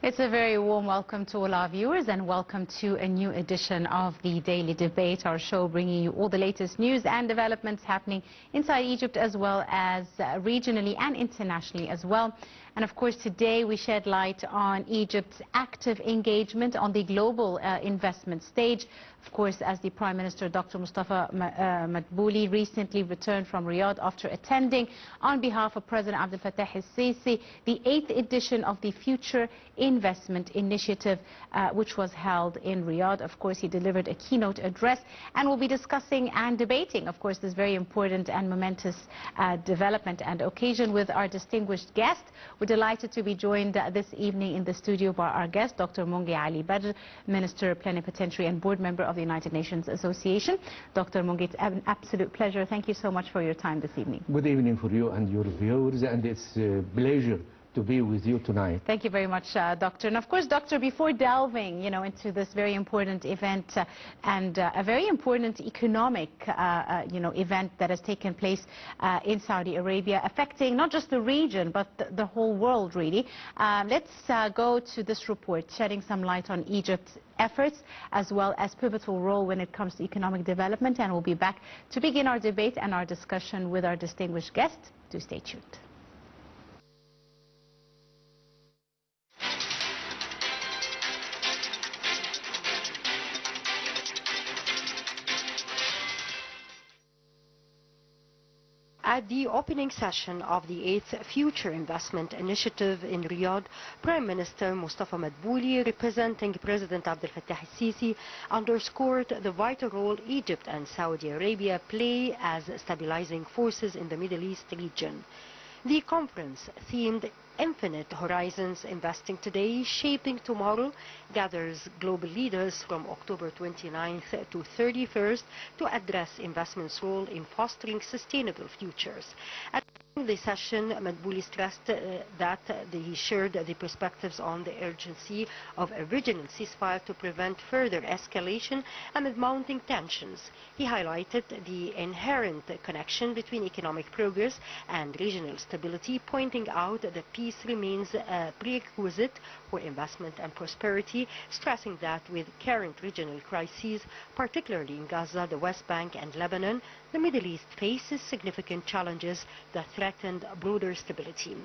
It's a very warm welcome to all our viewers and welcome to a new edition of the Daily Debate, our show bringing you all the latest news and developments happening inside Egypt as well as regionally and internationally as well. And of course today we shed light on Egypt's active engagement on the global investment stage. Of course, as the Prime Minister Dr. Mustafa Madbouli recently returned from Riyadh after attending on behalf of President Abdel Fattah al-Sisi the 8th edition of the Future Investment Initiative, which was held in Riyadh. Of course, he delivered a keynote address and will be discussing and debating, of course, this very important and momentous development and occasion with our distinguished guest. We're delighted to be joined this evening in the studio by our guest, Dr. Mongy Badr, Minister Plenipotentiary and Board Member of the United Nations Association. Dr. Mongy, it's an absolute pleasure. Thank you so much for your time this evening. Good evening for you and your viewers, and it's a pleasure to be with you tonight. Thank you very much, Doctor. And of course, Doctor, before delving, into this very important event and a very important economic, event that has taken place in Saudi Arabia, affecting not just the region but the whole world, really. Let's go to this report, shedding some light on Egypt's efforts as well as pivotal role when it comes to economic development. And we'll be back to begin our debate and our discussion with our distinguished guest. Do stay tuned. At the opening session of the 8th Future Investment Initiative in Riyadh, Prime Minister Mustafa Madbouli, representing President Abdel Fattah al-Sisi, underscored the vital role Egypt and Saudi Arabia play as stabilizing forces in the Middle East region. The conference, themed Infinite Horizons, Investing Today, Shaping Tomorrow, gathers global leaders from October 29th to 31st to address investment's role in fostering sustainable futures. At the session, Madbouli stressed that he shared the perspectives on the urgency of a regional ceasefire to prevent further escalation amid mounting tensions. He highlighted the inherent connection between economic progress and regional stability, pointing out that peace remains a prerequisite for investment and prosperity, stressing that with current regional crises, particularly in Gaza, the West Bank and Lebanon, the Middle East faces significant challenges that threaten broader stability.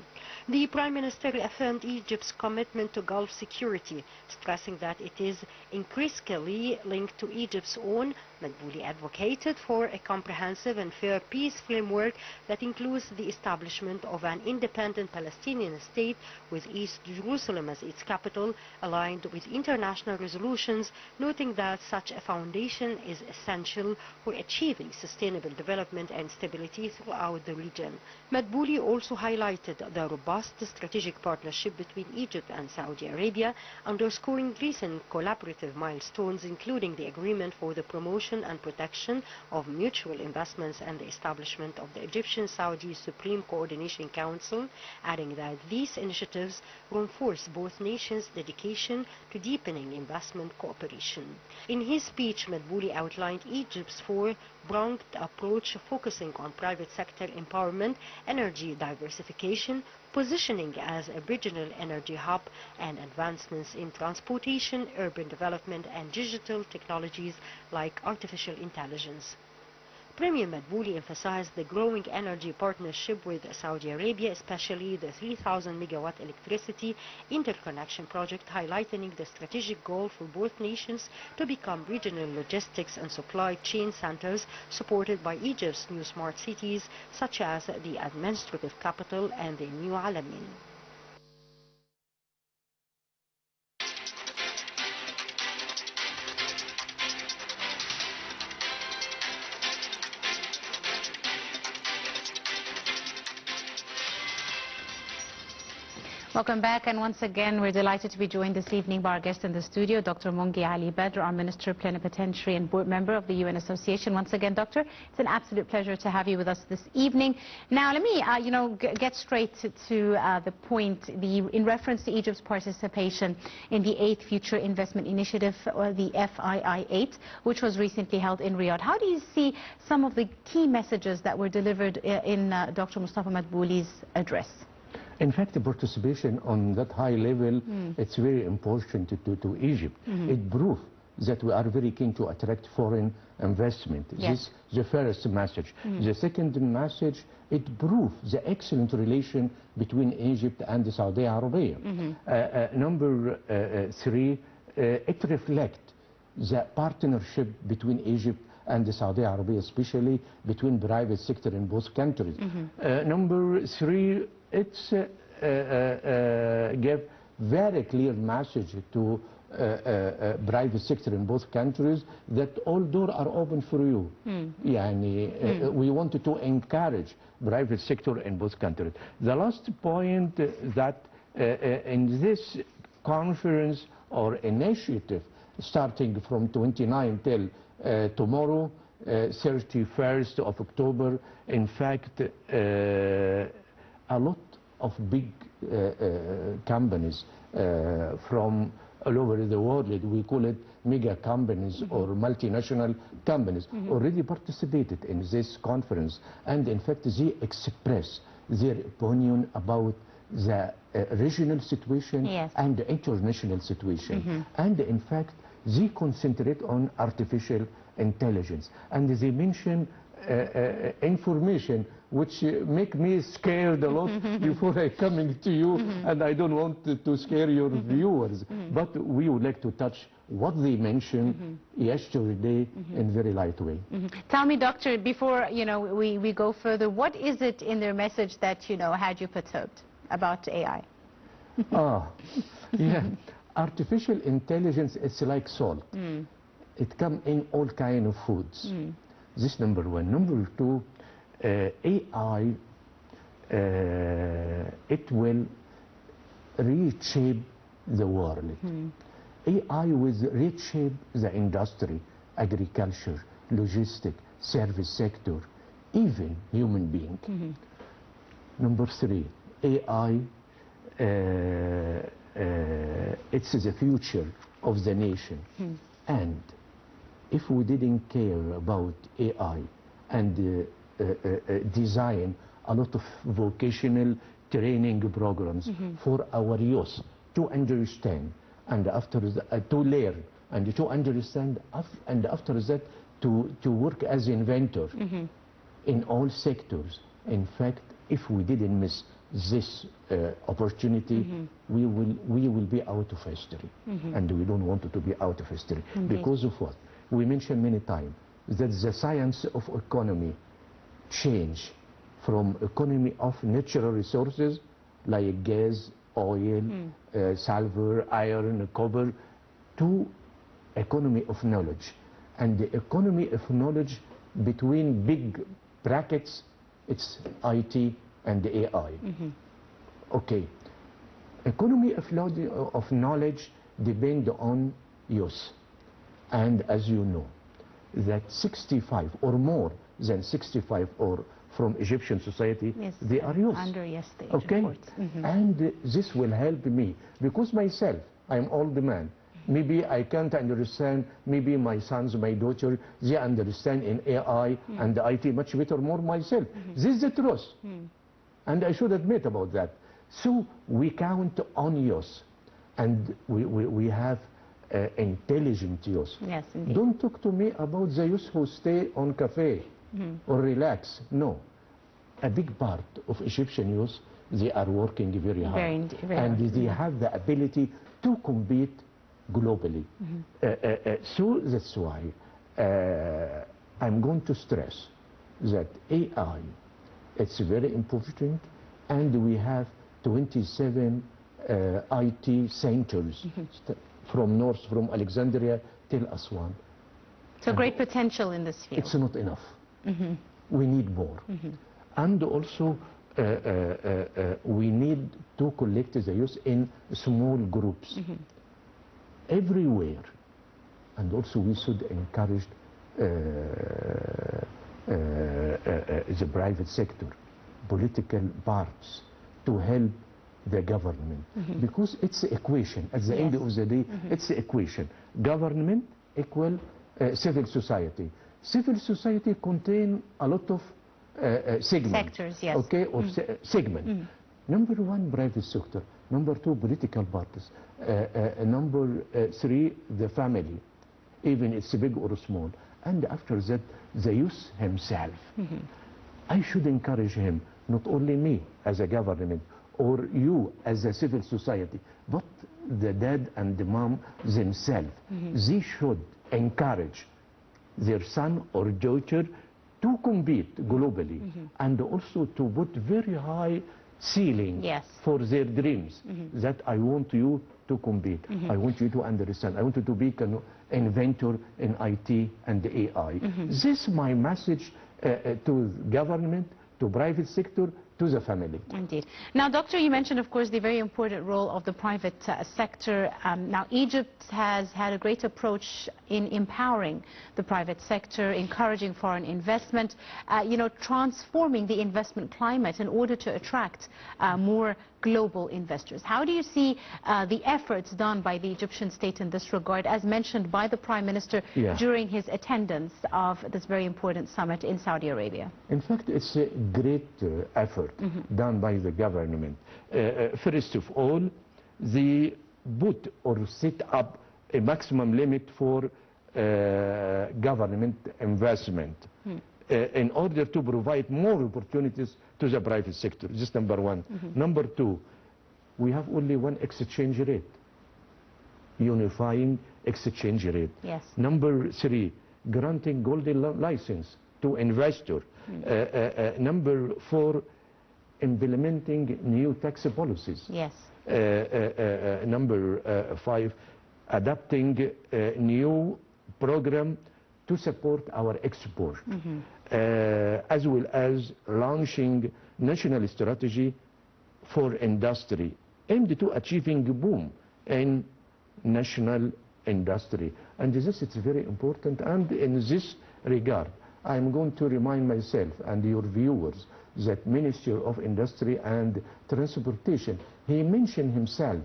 The Prime Minister affirmed Egypt's commitment to Gulf security, stressing that it is increasingly linked to Egypt's own. Madbouli advocated for a comprehensive and fair peace framework that includes the establishment of an independent Palestinian state with East Jerusalem as its capital, aligned with international resolutions, noting that such a foundation is essential for achieving sustainable development and stability throughout the region. Madbouli also highlighted the robust strategic partnership between Egypt and Saudi Arabia, underscoring recent collaborative milestones, including the agreement for the promotion and protection of mutual investments and the establishment of the Egyptian-Saudi Supreme Coordination Council, adding that these initiatives reinforce both nations' dedication to deepening investment cooperation. In his speech, Madbouli outlined Egypt's four-pronged approach, focusing on private sector empowerment, energy diversification, positioning as a regional energy hub, and advancements in transportation, urban development, and digital technologies like artificial intelligence. Premier Madbouli emphasized the growing energy partnership with Saudi Arabia, especially the 3,000 megawatt electricity interconnection project, highlighting the strategic goal for both nations to become regional logistics and supply chain centers supported by Egypt's new smart cities, such as the administrative capital and the New Alamein. Welcome back, and once again we're delighted to be joined this evening by our guest in the studio, Dr. Mongy Badr, our Minister Plenipotentiary and Board Member of the UN Association. Once again, Doctor, it's an absolute pleasure to have you with us this evening. Now, let me, get straight to the point, in reference to Egypt's participation in the 8th Future Investment Initiative, or the FII-8, which was recently held in Riyadh. How do you see some of the key messages that were delivered in Dr. Mustafa Madbouli's address? In fact, the participation on that high level, it's very important to Egypt. It proves that we are very keen to attract foreign investment. Yes. This is the first message. The second message, it proves the excellent relation between Egypt and Saudi Arabia. Number three, it reflects the partnership between Egypt and Saudi Arabia, especially between private sector in both countries. Number three, it's give very clear message to private sector in both countries that all doors are open for you. We wanted to encourage private sector in both countries. The last point that in this conference or initiative starting from 29 till tomorrow, 31st of October, in fact, a lot of big companies from all over the world, we call it mega companies or multinational companies, already participated in this conference. And in fact, they express their opinion about the regional situation and the international situation. And in fact, they concentrate on artificial intelligence. And they mention information which make me scared a lot before I coming to you, and I don't want to scare your viewers. But we would like to touch what they mentioned yesterday in very light way. Tell me, Doctor, before we go further, what is it in their message that had you perturbed about AI? Artificial intelligence is like salt. It comes in all kind of foods. This number one. Number two, AI, it will reshape the world. AI will reshape the industry, agriculture, logistics, service sector, even human being. Number three, AI, it's the future of the nation. And if we didn't care about AI and design a lot of vocational training programs for our youth to understand and after that, to learn and to understand and after that to work as inventor in all sectors. In fact, if we didn't miss this opportunity, we will be out of history. And we don't want to be out of history. Because of what? We mentioned many times that the science of economy change from economy of natural resources like gas, oil, silver, iron, copper, to economy of knowledge. And the economy of knowledge between big brackets, it's IT and AI. Okay. Economy of knowledge depend on youth. And as you know, that 65 or more than 65 or from Egyptian society, they are youth. Under the age okay? of 40. And this will help me, because myself, I'm old man. Maybe I can't understand, maybe my sons, my daughter, they understand in AI and IT much better more myself. This is the truth. And I should admit about that. So we count on youth. And we have intelligent youth. Yes, indeed. Don't talk to me about the youth who stay on cafe or relax. No. A big part of Egyptian youth, they are working very hard. And they have the ability to compete globally. So that's why I'm going to stress that AI, it's very important, and we have 27 IT centers from north, from Alexandria till Aswan. So great potential in this field. It's not enough. We need more. And also we need to collect the youth in small groups everywhere. And also we should encourage the private sector, political parts, to help the government, because it's an equation. At the end of the day, it's an equation. Government equal civil society. Civil society contain a lot of segments, sectors, yes. okay, or segment. Number one, private sector. Number two, political parties. Number three, the family, even it's big or small. And after that, the youth himself. I should encourage him, not only me as a government, or you as a civil society, but the dad and the mom themselves. They should encourage their son or daughter to compete globally, and also to put very high ceiling for their dreams, that I want you to compete. I want you to understand. I want you to be an inventor in IT and AI. This is my message to government, to private sector, to the family. Indeed. Now, Doctor, you mentioned, of course, the very important role of the private sector. Now, Egypt has had a great approach in empowering the private sector, encouraging foreign investment, transforming the investment climate in order to attract more global investors. How do you see the efforts done by the Egyptian state in this regard, as mentioned by the Prime Minister during his attendance of this very important summit in Saudi Arabia? In fact, it's a great effort done by the government. First of all, they put or set up a maximum limit for government investment in order to provide more opportunities to the private sector. This is number one. Number two, we have only one exchange rate, unifying exchange rate. Number three, granting golden license to investor. Number four, implementing new tax policies. Number five, adopting a new program to support our export, as well as launching national strategy for industry aimed to achieving boom in national industry. And this is very important, and in this regard I'm going to remind myself and your viewers that Minister of Industry and Transportation, he mentioned himself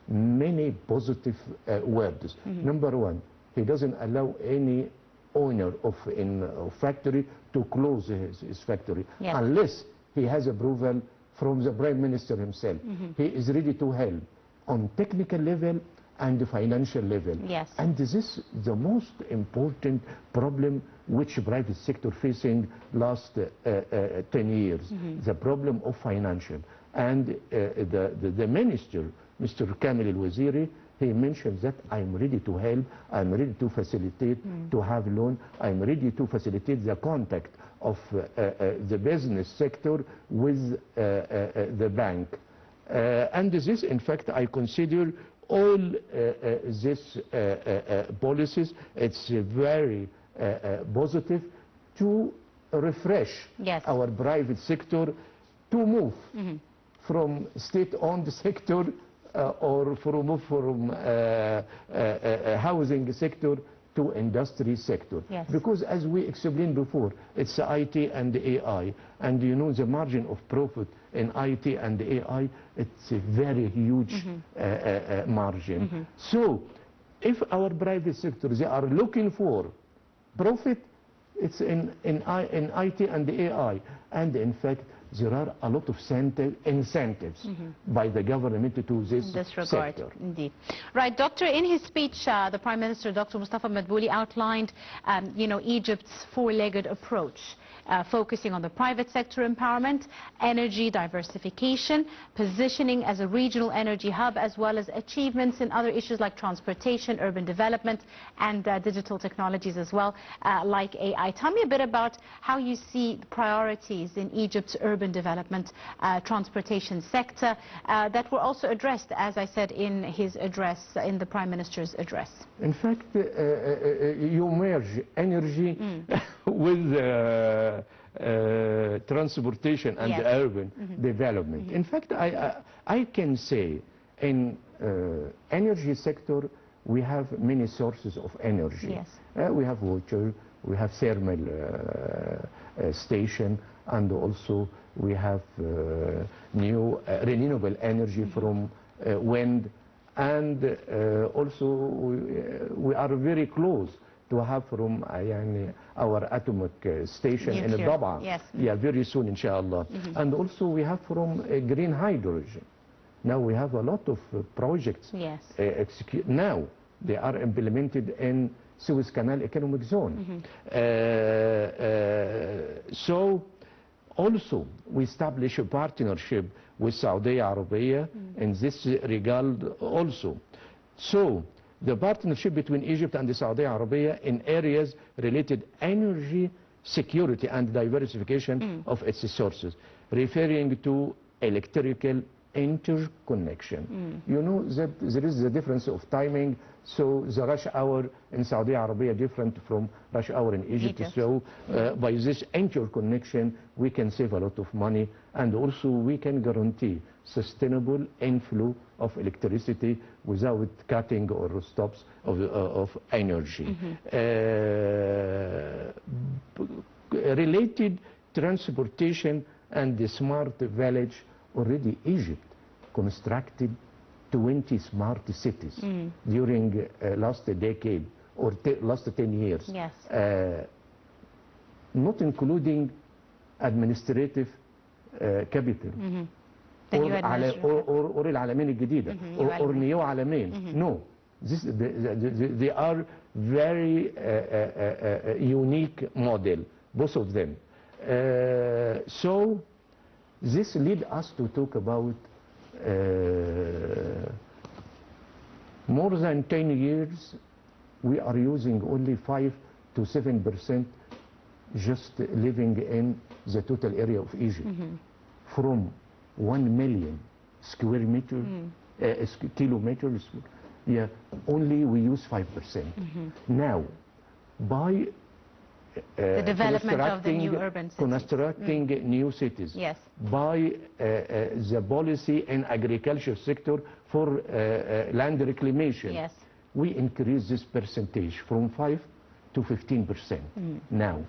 many positive words. Number one, he doesn't allow any owner of a factory to close his factory unless he has approval from the Prime Minister himself. He is ready to help on technical level and the financial level. And this is the most important problem which private sector facing last 10 years, the problem of financial. And the minister, Mr. Kamil al-Waziri, he mentioned that I'm ready to help, I'm ready to facilitate, to have loan, I'm ready to facilitate the contact of the business sector with the bank. And this, in fact, I consider all these policies, it's very positive to refresh our private sector, to move from state-owned sector or from housing sector to industry sector. Because as we explained before, it's IT and AI, and you know the margin of profit in IT and AI, it's a very huge margin. So if our private sector, they are looking for profit, it's in IT and AI, and in fact there are a lot of incentives by the government to this regard. Sector. Indeed. Right, Doctor, in his speech, the Prime Minister, Dr. Mustafa Madbouli, outlined, Egypt's four-legged approach, focusing on the private sector empowerment, energy diversification, positioning as a regional energy hub, as well as achievements in other issues like transportation, urban development, and digital technologies as well, like AI. Tell me a bit about how you see the priorities in Egypt's urban development, transportation sector, that were also addressed, as I said, in his address, in the Prime Minister's address. In fact, you merge energy with transportation and urban development. In fact, I can say in energy sector we have many sources of energy. We have water, we have thermal station, and also we have new renewable energy from wind, and also we are very close to have from our atomic station in Nuclear, Daba. yes. Yeah, very soon, inshallah. And also we have from green hydrogen. Now we have a lot of projects. Yes. Now they are implemented in Suez Canal Economic Zone. So also we establish a partnership with Saudi Arabia in this regard also. So the partnership between Egypt and Saudi Arabia in areas related energy security and diversification of its sources, referring to electrical interconnection. You know that there is a difference of timing, so the rush hour in Saudi Arabia different from rush hour in Egypt. So by this interconnection we can save a lot of money, and also we can guarantee sustainable inflow of electricity without cutting or stops of energy. Related transportation and the smart village, already Egypt constructed 20 smart cities during last decade or last 10 years. Yes. Not including administrative capital. or العالمين الجديدة or نيو عالمين. No, they are very unique model, both of them. So this lead us to talk about more than 10 years we are using only 5 to 7% just living in the total area of Egypt. From 1 million square meter kilometers, yeah, only we use 5%. Now by the development of the new urban cities. Constructing new cities. Yes. By the policy in agriculture sector for land reclamation. Yes. We increase this percentage from 5 to 15% now.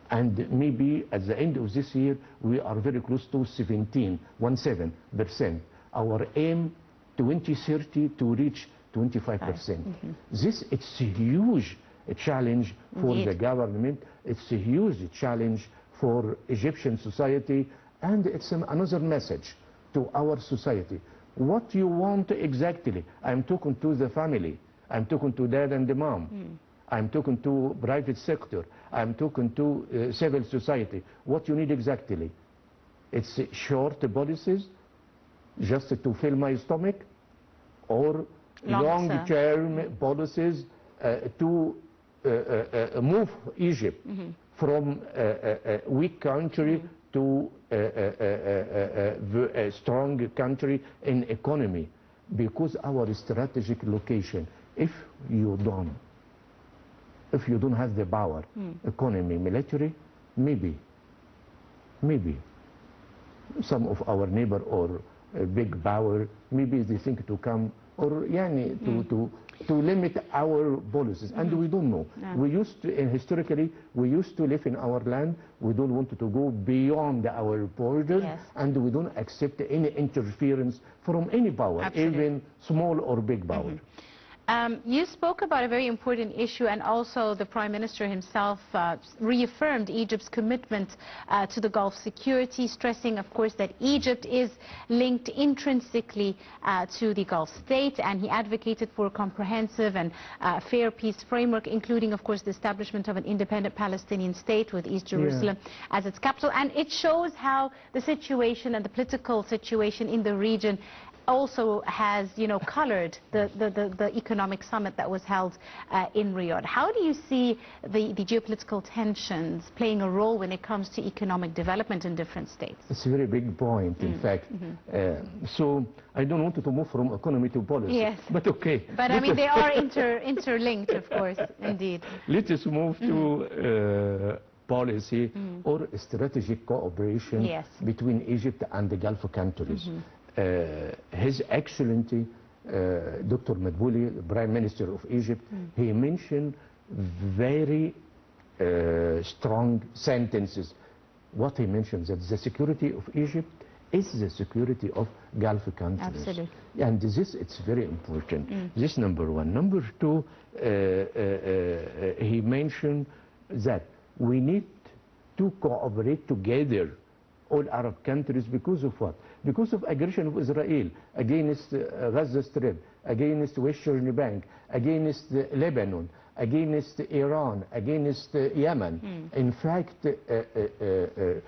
And maybe at the end of this year we are very close to 17%. Our aim 2030 to reach 25%. This, it's a huge challenge for the government. It's a huge challenge for Egyptian society, and it's another message to our society. What you want exactly? I'm talking to the family. I'm talking to dad and the mom. I'm talking to private sector. I'm talking to civil society. What you need exactly? It's short policies just to fill my stomach, or long-term policies to move Egypt from a weak country to a strong country in economy, because our strategic location, if you don't have the power, economy, military, maybe some of our neighbor or big power, maybe they think to come or to limit our policies, and we don't know. We used to, historically, we used to live in our land. We don't want to go beyond our border, and we don't accept any interference from any power, even small or big power. You spoke about a very important issue, and also the Prime Minister himself reaffirmed Egypt's commitment to the Gulf security, stressing, of course, that Egypt is linked intrinsically to the Gulf state, and he advocated for a comprehensive and fair peace framework, including, of course, the establishment of an independent Palestinian state with East Jerusalem as its capital. And it shows how the situation and the political situation in the region also has, colored the economic summit that was held in Riyadh. How do you see the geopolitical tensions playing a role when it comes to economic development in different states? It's a very big point, in fact. So I don't want to move from economy to policy. Yes. But okay. But I mean, they are interlinked, of course, indeed. Let us move to policy or strategic cooperation between Egypt and the Gulf countries. His Excellency Dr. Madbouli, the Prime Minister of Egypt, he mentioned very strong sentences. What he mentioned, that the security of Egypt is the security of Gulf countries. Absolutely. And this, it's very important. This number one. Number two, he mentioned that we need to cooperate together, all Arab countries, because of what? Because of aggression of Israel against Gaza Strip, against Western Bank, against Lebanon, against Iran, against Yemen. In fact, the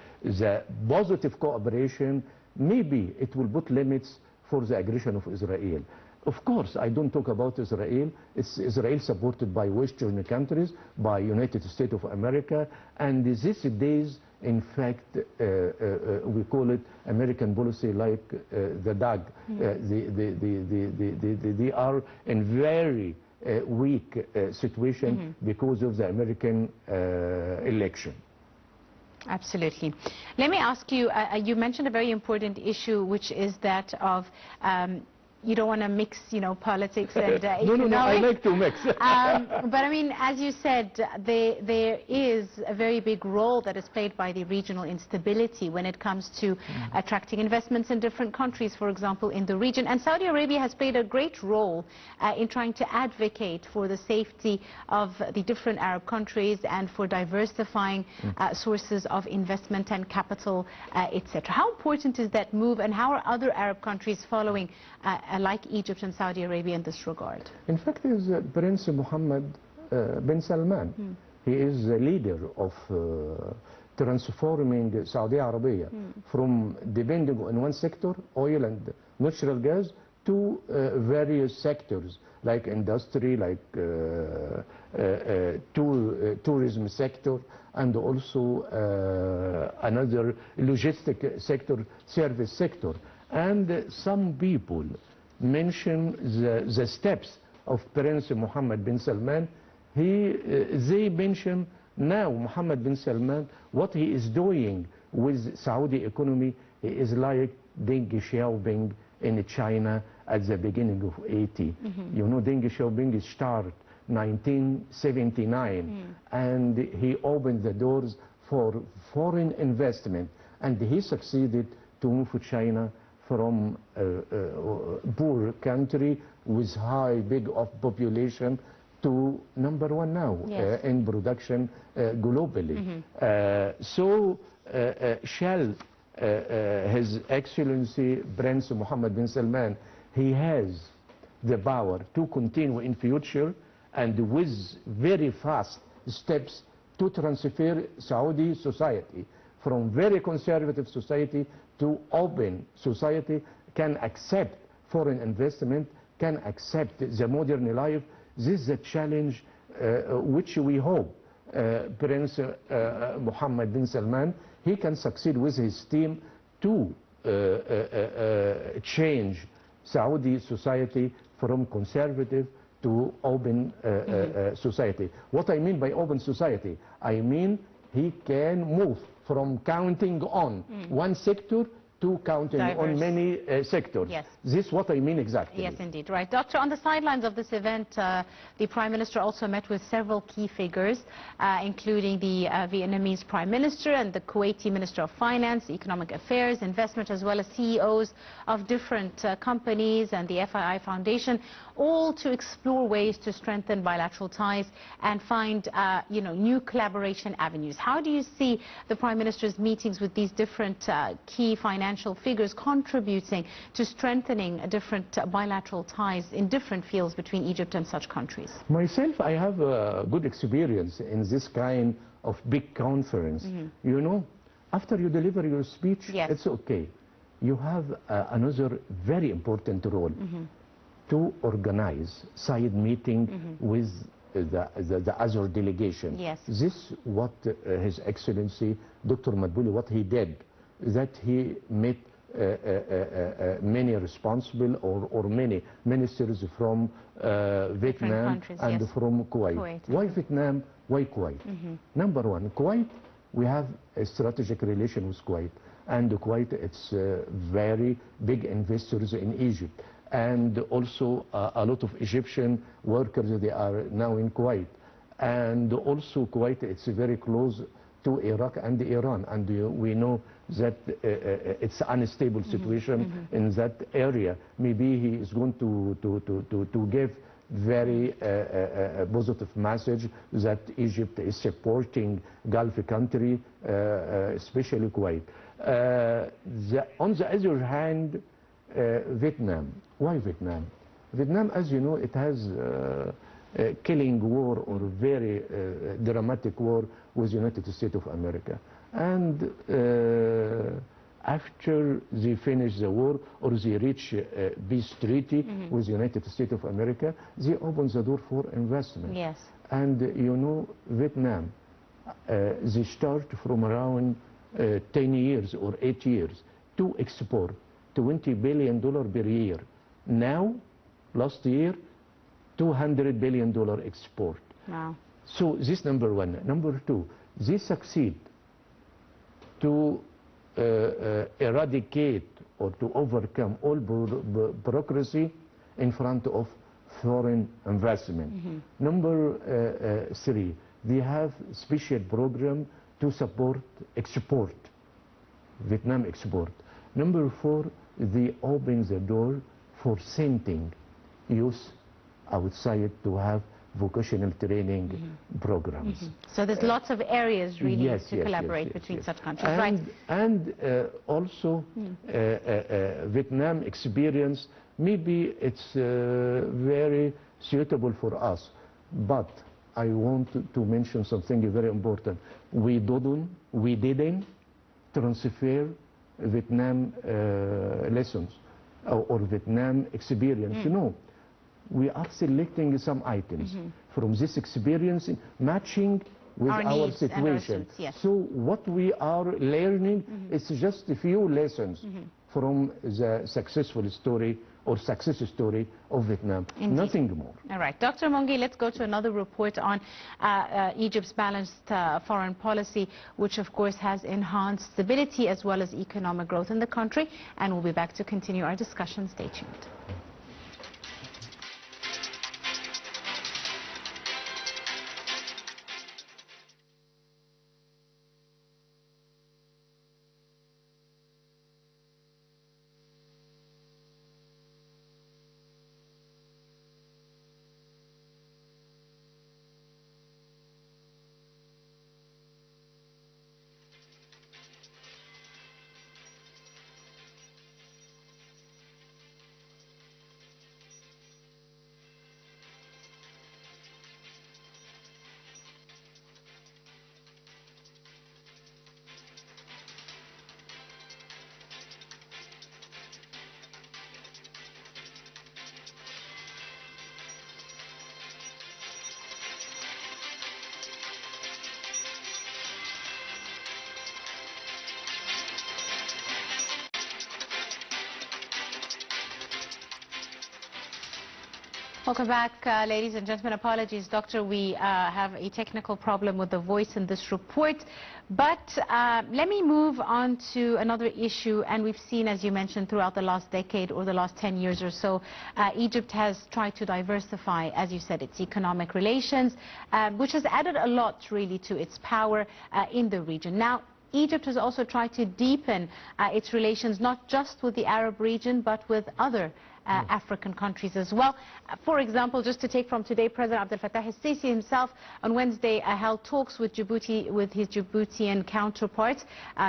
positive cooperation, maybe it will put limits for the aggression of Israel. Of course, I don't talk about Israel. It's Israel supported by Western countries, by United States of America, and these days, in fact, we call it American policy like the dog. They are in very weak situation because of the American election. Absolutely. Let me ask you, you mentioned a very important issue, which is that of you don't want to mix, politics and economics. No, I like to mix. But I mean, as you said, there is a very big role that is played by the regional instability when it comes to attracting investments in different countries, for example, in the region. And Saudi Arabia has played a great role in trying to advocate for the safety of the different Arab countries and for diversifying sources of investment and capital, etc. How important is that move, and how are other Arab countries following like Egypt and Saudi Arabia in this regard? In fact, is Prince Mohammed bin Salman. He is the leader of transforming Saudi Arabia from depending on one sector, oil and natural gas, to various sectors like industry, like tourism sector, and also another logistic sector, service sector. And some people mention the steps of Prince Mohammed bin Salman. They mention now Mohammed bin Salman, what he is doing with Saudi economy is like Deng Xiaoping in China at the beginning of 80. You know, Deng Xiaoping started 1979, and he opened the doors for foreign investment, and he succeeded to move China from a poor country with big population to #1 now in production globally. So shall His Excellency Prince Mohammed bin Salman, he has the power to continue in future and with very fast steps to transfer Saudi society from very conservative society to open society, can accept foreign investment, can accept the modern life. This is a challenge which we hope Prince Mohammed bin Salman, he can succeed with his team to change Saudi society from conservative to open society. What I mean by open society, I mean he can move from counting on one sector to counting on many sectors. Yes. This is what I mean exactly. Yes, indeed. Right. Doctor, on the sidelines of this event, the Prime Minister also met with several key figures, including the Vietnamese Prime Minister and the Kuwaiti Minister of Finance, Economic Affairs, Investment, as well as CEOs of different companies and the FII Foundation, all to explore ways to strengthen bilateral ties and find new collaboration avenues. How do you see the Prime Minister's meetings with these different key financial figures contributing to strengthening different bilateral ties in different fields between Egypt and such countries? Myself, I have a good experience in this kind of big conference. You know, after you deliver your speech, it's okay. You have another very important role to organize side meeting with the other delegation. Yes. This what His Excellency Dr. Madbouli, what he did, that he met many responsible or many ministers from Vietnam and from Kuwait. Why Vietnam? Why Kuwait? #1, Kuwait, we have a strategic relation with Kuwait, and Kuwait, it's very big investors in Egypt, and also a lot of Egyptian workers, they are now in Kuwait, and also Kuwait, it's very close to Iraq and Iran, and we know that it's an unstable situation in that area. Maybe he is going to give very positive message that Egypt is supporting Gulf country, especially Kuwait. On the other hand, Vietnam. Why Vietnam? Vietnam, as you know, it has a killing war or very dramatic war with the United States of America. And after they finish the war or they reach a peace treaty with the United States of America, they open the door for investment. Yes. And you know, Vietnam, they start from around 10 years or 8 years to export $20 billion per year. Now, last year, $200 billion export. Wow. So this number one. Number two, they succeed to eradicate or to overcome all bureaucracy in front of foreign investment. Number three, they have special program to support export, Vietnam export. Number four, they open the door for sending youth outside to have vocational training programs. So there's lots of areas really Yes, to yes, collaborate yes, yes, between yes. such countries, And, right? And also Vietnam experience, maybe it's very suitable for us, but I want to mention something very important. We didn't transfer Vietnam lessons or Vietnam experience. No, we are selecting some items from this experience, matching with Our our needs and our situation. suits, yes. So what we are learning is just a few lessons from the successful story or success story of Vietnam. Indeed. Nothing more. All right. Dr. Mongy, let's go to another report on Egypt's balanced foreign policy, which of course has enhanced stability as well as economic growth in the country. And we'll be back to continue our discussion. Stay tuned. Welcome back, ladies and gentlemen. Apologies, Doctor. We have a technical problem with the voice in this report. But let me move on to another issue. And we've seen, as you mentioned, throughout the last decade or the last 10 years or so, Egypt has tried to diversify, as you said, its economic relations, which has added a lot, really, to its power in the region. Now, Egypt has also tried to deepen its relations, not just with the Arab region, but with other African countries as well. For example, just to take from today, President Abdel Fattah al-Sisi himself on Wednesday held talks with his Djiboutian counterpart.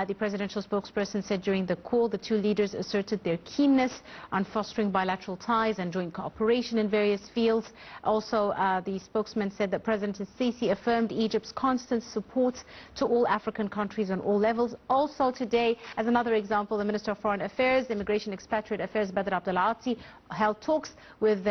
The presidential spokesperson said during the call the two leaders asserted their keenness on fostering bilateral ties and joint cooperation in various fields. Also, the spokesman said that President al-Sisi affirmed Egypt's constant support to all African countries on all levels. Also today, as another example, the Minister of Foreign Affairs, Immigration, Expatriate Affairs, Badr held talks with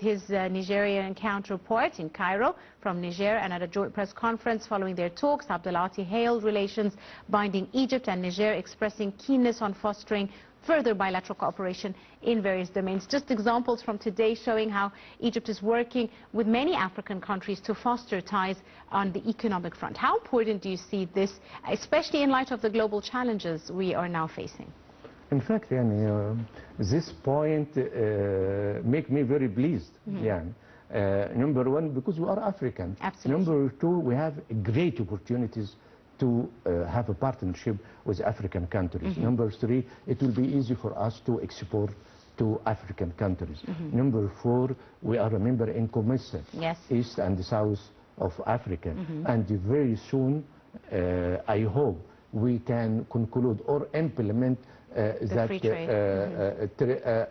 his Nigerian counterpart in Cairo from Niger, and at a joint press conference following their talks, Abdelati hailed relations binding Egypt and Niger, expressing keenness on fostering further bilateral cooperation in various domains. Just examples from today showing how Egypt is working with many African countries to foster ties on the economic front. How important do you see this, especially in light of the global challenges we are now facing? In fact, this point make me very pleased. Number one, because we are African. Absolutely. Number two, we have great opportunities to have a partnership with African countries. Number three, it will be easy for us to export to African countries. Number 4, we are a member in COMESA, Yes. East and South of Africa. And very soon, I hope we can conclude or implement that free trade.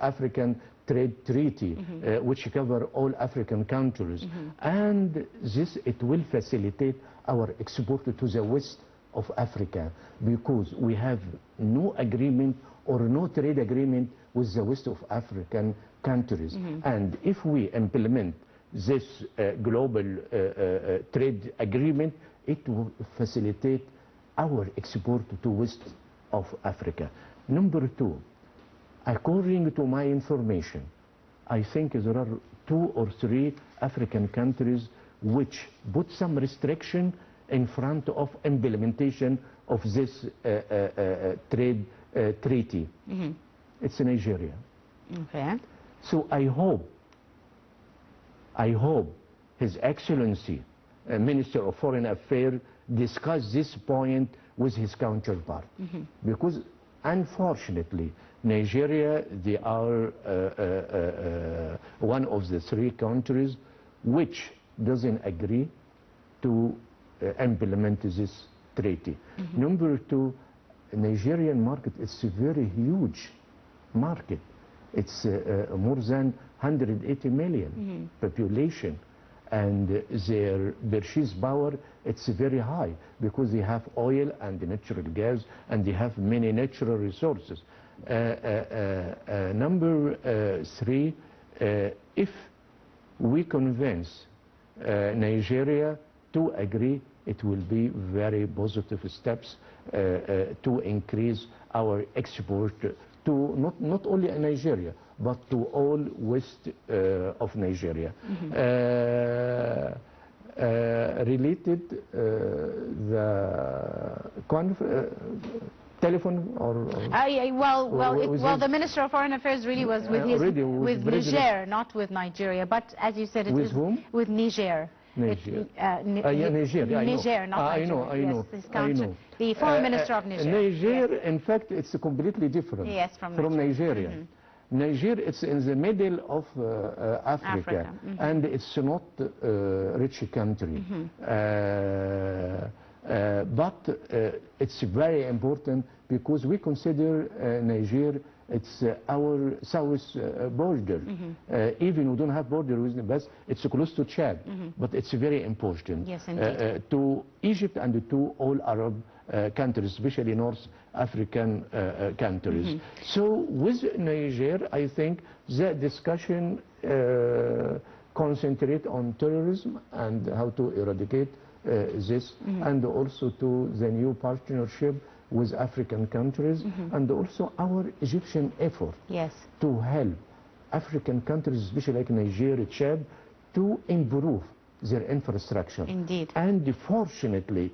African trade treaty, which cover all African countries. And this, it will facilitate our export to the west of Africa, because we have no agreement or no trade agreement with the west of African countries. And if we implement this global trade agreement, it will facilitate our export to west of Africa. Number 2, according to my information, I think there are 2 or 3 African countries which put some restriction in front of implementation of this trade treaty. It's Nigeria. Okay. So I hope His Excellency, Minister of Foreign Affairs, discuss this point with his counterpart. Because unfortunately, Nigeria, they are one of the 3 countries which doesn't agree to implement this treaty. Number 2, Nigerian market is a very huge market. It's more than 180 million population, and their purchase power, it's very high because they have oil and natural gas, and they have many natural resources. Number 3, if we convince Nigeria to agree, it will be very positive steps to increase our export to not only Nigeria, but to all west of Nigeria. Related the telephone or well, the Minister of Foreign Affairs really was with Niger, not with Nigeria. But as you said, it with is whom? With Niger. Niger. Niger, not I know. I know. The Foreign Minister of Niger. Niger, in fact, it's completely different from Nigeria. Niger, it's in the middle of Africa. And it's not a rich country. But it's very important because we consider Niger, it's our south border. Even we don't have border with the West, it's close to Chad, but it's very important to Egypt and to all Arab countries, especially North African countries. So with Niger, I think the discussion concentrate on terrorism and how to eradicate this, and also to the new partnership with African countries, and also our Egyptian effort to help African countries, especially like Nigeria, Chad, to improve their infrastructure. Indeed. And fortunately,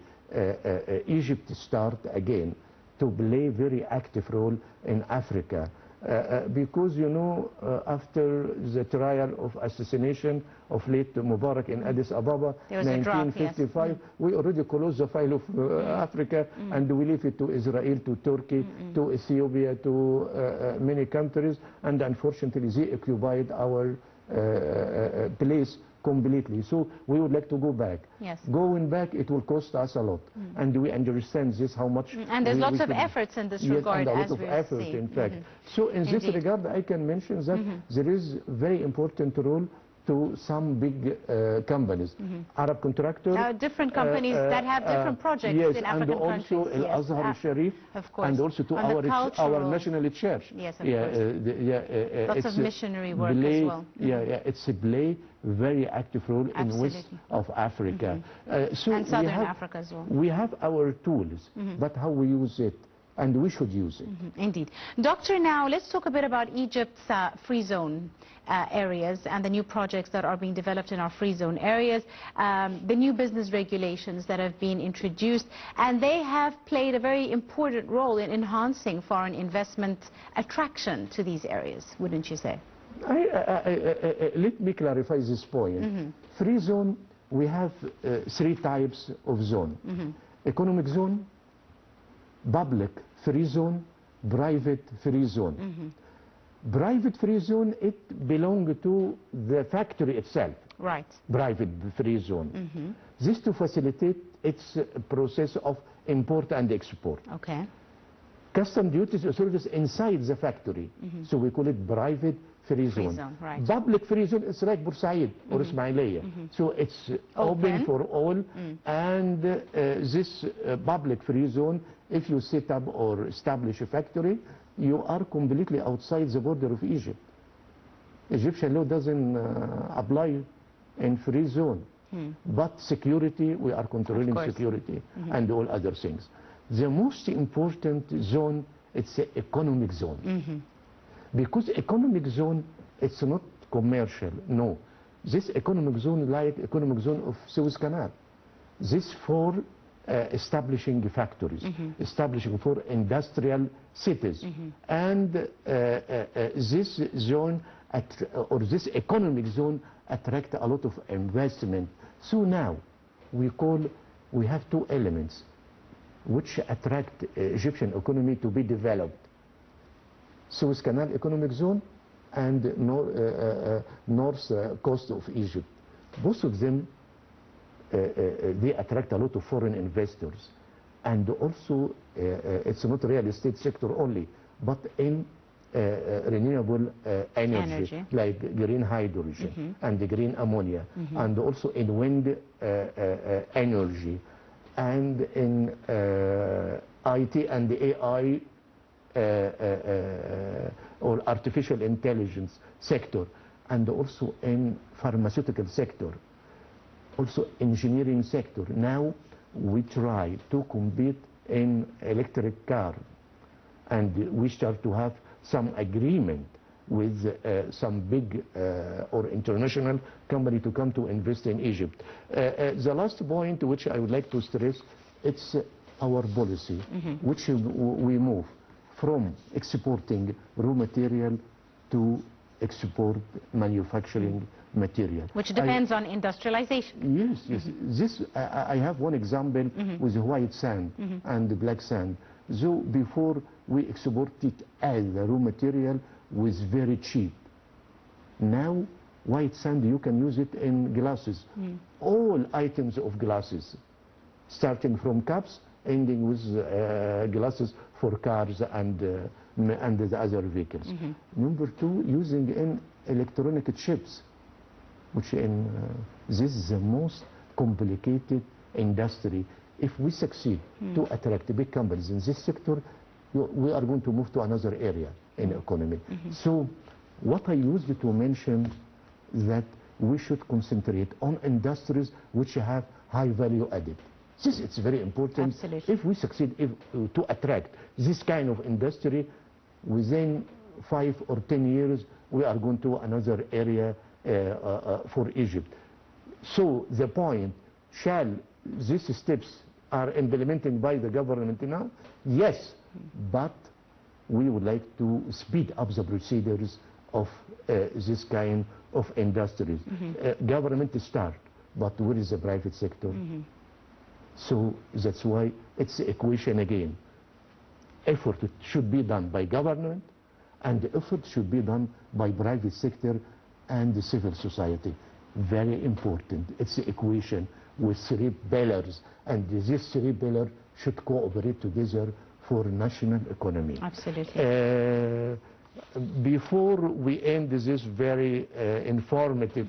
Egypt start again to play very active role in Africa. Because, you know, after the trial of assassination of late Mubarak in Addis Ababa, 1955, we already closed the file of Africa, and we leave it to Israel, to Turkey, to Ethiopia, to many countries, and unfortunately they occupied our place completely. So we would like to go back. Going back, it will cost us a lot, and we understand this, how much. And there's lots of efforts in this regard, and a lot of effort, in fact. So in this regard, I can mention that there is very important role to some big companies, Arab contractors. Different companies that have different projects in African countries. And also Al-Azhar Sharif, and also to our national church. Yes, of course. Lots of missionary work as well. It's a play very active role in west of Africa. So and southern Africa as well. We have our tools, but how we use it, and we should use it. Indeed. Doctor, now let's talk a bit about Egypt's free zone areas and the new projects that are being developed in our free zone areas, the new business regulations that have been introduced, and they have played a very important role in enhancing foreign investment attraction to these areas, wouldn't you say? Let me clarify this point. Free zone, we have 3 types of zone. Economic zone, public free zone, private free zone. Private free zone, it belongs to the factory itself. Right. Private free zone. This to facilitate its process of import and export. Okay. Custom duties authorities inside the factory. So we call it private free zone. Right. Public free zone is like Bursaid or Ismailia. So it's open for all. And this public free zone, if you set up or establish a factory, you are completely outside the border of Egypt. Egyptian law doesn't apply in free zone. But security, we are controlling security and all other things. The most important zone, it's the economic zone. Because economic zone, it's not commercial, no. This economic zone like economic zone of Suez Canal. This for establishing factories, establishing for industrial cities. And this zone, or this economic zone, attract a lot of investment. So now, we have two elements which attract Egyptian economy to be developed. Suez Canal economic zone and north coast of Egypt. Both of them, they attract a lot of foreign investors. And also, it's not real estate sector only, but in renewable energy, like green hydrogen and the green ammonia, and also in wind energy, and in IT and AI or artificial intelligence sector, and also in pharmaceutical sector, also engineering sector. Now we try to compete in electric car, and we start to have some agreement with some big or international company to come to invest in Egypt. The last point which I would like to stress, it's our policy, which we move from exporting raw material to export manufacturing material. Which depends on industrialization. Yes, yes. This, I have one example with white sand and black sand. So before we export it as a raw material was very cheap. Now white sand, you can use it in glasses. All items of glasses, starting from cups, ending with glasses for cars and the other vehicles. Number two, using in electronic chips, which in this is the most complicated industry. If we succeed to attract big companies in this sector, we are going to move to another area in the economy. So what I used to mention that we should concentrate on industries which have high value added. This is very important. Absolutely. If we succeed to attract this kind of industry, within 5 or 10 years, we are going to another area for Egypt. So the point, shall these steps are implemented by the government now? Yes, but we would like to speed up the procedures of this kind of industries. Government start, but where is the private sector? So that's why it's the equation again. Effort should be done by government, and effort should be done by private sector and the civil society. Very important. It's the equation with 3 pillars, and these 3 pillars should cooperate together for national economy. Absolutely. Before we end this very informative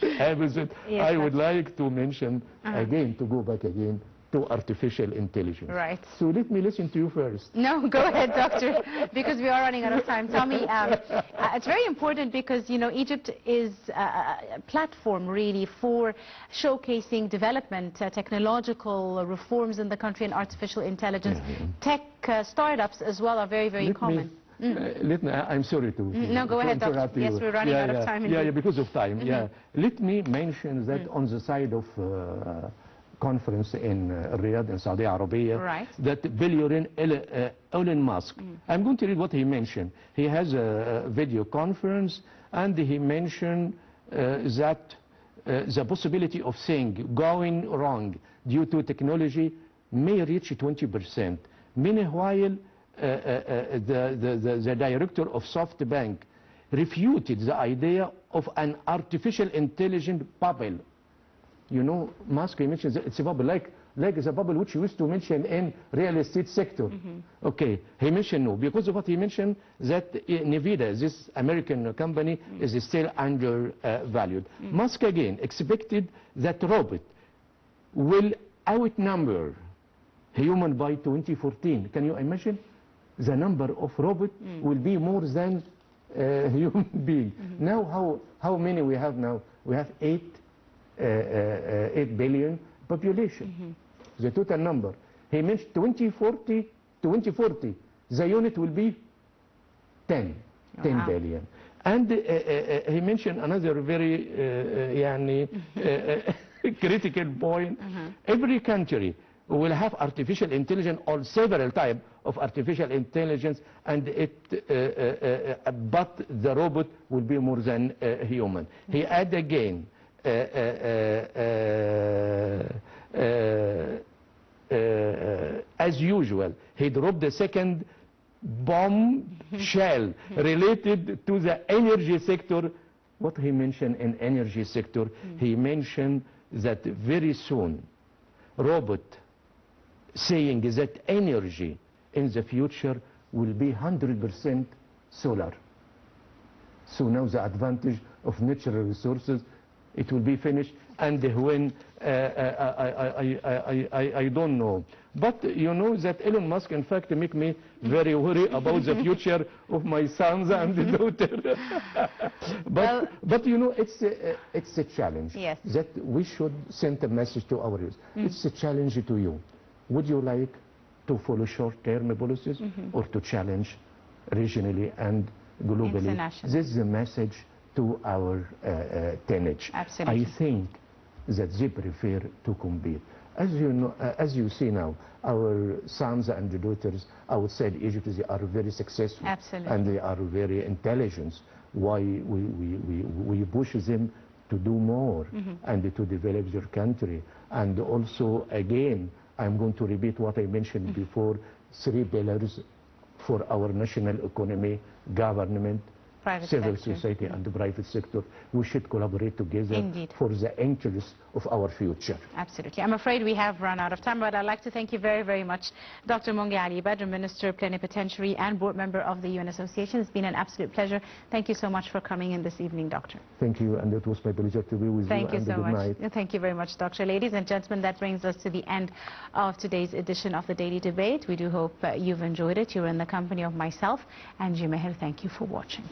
episode, Yes, I would like to mention again, to go back again to artificial intelligence. Right. So let me listen to you first. No, go ahead, Doctor, because we are running out of time. Tell me, it's very important because, you know, Egypt is a platform really for showcasing development, technological reforms in the country, and artificial intelligence. Tech startups as well are very, very common. Let me, I'm sorry to no, go ahead, Doctor. Yes, we're running out of time. Yeah, because of time. Let me mention that on the side of conference in Riyadh in Saudi Arabia, that billionaire Elon Musk, I'm going to read what he mentioned. He has a video conference, and he mentioned that the possibility of things going wrong due to technology may reach 20%. Meanwhile, the director of SoftBank refuted the idea of an artificial intelligence bubble. You know, Musk mentions it's a bubble, like the bubble which you used to mention in real estate sector. Okay, he mentioned no, because of what he mentioned, that Nvidia, this American company, is still undervalued. Musk again expected that robot will outnumber human by 2014. Can you imagine? The number of robots will be more than human being. Now, how many we have now? We have 8 billion population. The total number. He mentioned 2040, the unit will be 10 billion. And he mentioned another very critical point. Every country will have artificial intelligence or several types of artificial intelligence, and but the robot will be more than human. He add again, as usual, he dropped the second bomb shell related to the energy sector. What he mentioned in energy sector, he mentioned that very soon, robot saying that energy in the future will be 100% solar. So now the advantage of natural resources, it will be finished, and when I don't know. But you know that Elon Musk, in fact, make me very worried about the future of my sons and daughter. but you know, it's a challenge that we should send a message to our youth. It's a challenge to you. Would you like to follow short-term policies or to challenge regionally and globally? This is a message to our teenage. Absolutely. I think that they prefer to compete. As you know, as you see now, our sons and daughters outside Egypt, they are very successful. Absolutely. And they are very intelligent. Why we push them to do more and to develop their country. And also, again, I'm going to repeat what I mentioned before, 3 pillars for our national economy: government, civil society, and the private sector. We should collaborate together for the interest of our future. Absolutely. I'm afraid we have run out of time, but I'd like to thank you very, very much, Dr. Mongy Badr, Minister Plenipotentiary and Board Member of the UN Association. It's been an absolute pleasure. Thank you so much for coming in this evening, Doctor. Thank you, and it was my pleasure to be with you. Thank you so much. Night. Thank you very much, Doctor. Ladies and gentlemen, that brings us to the end of today's edition of the Daily Debate. We do hope you've enjoyed it. You're in the company of myself and Jumehir. Thank you for watching.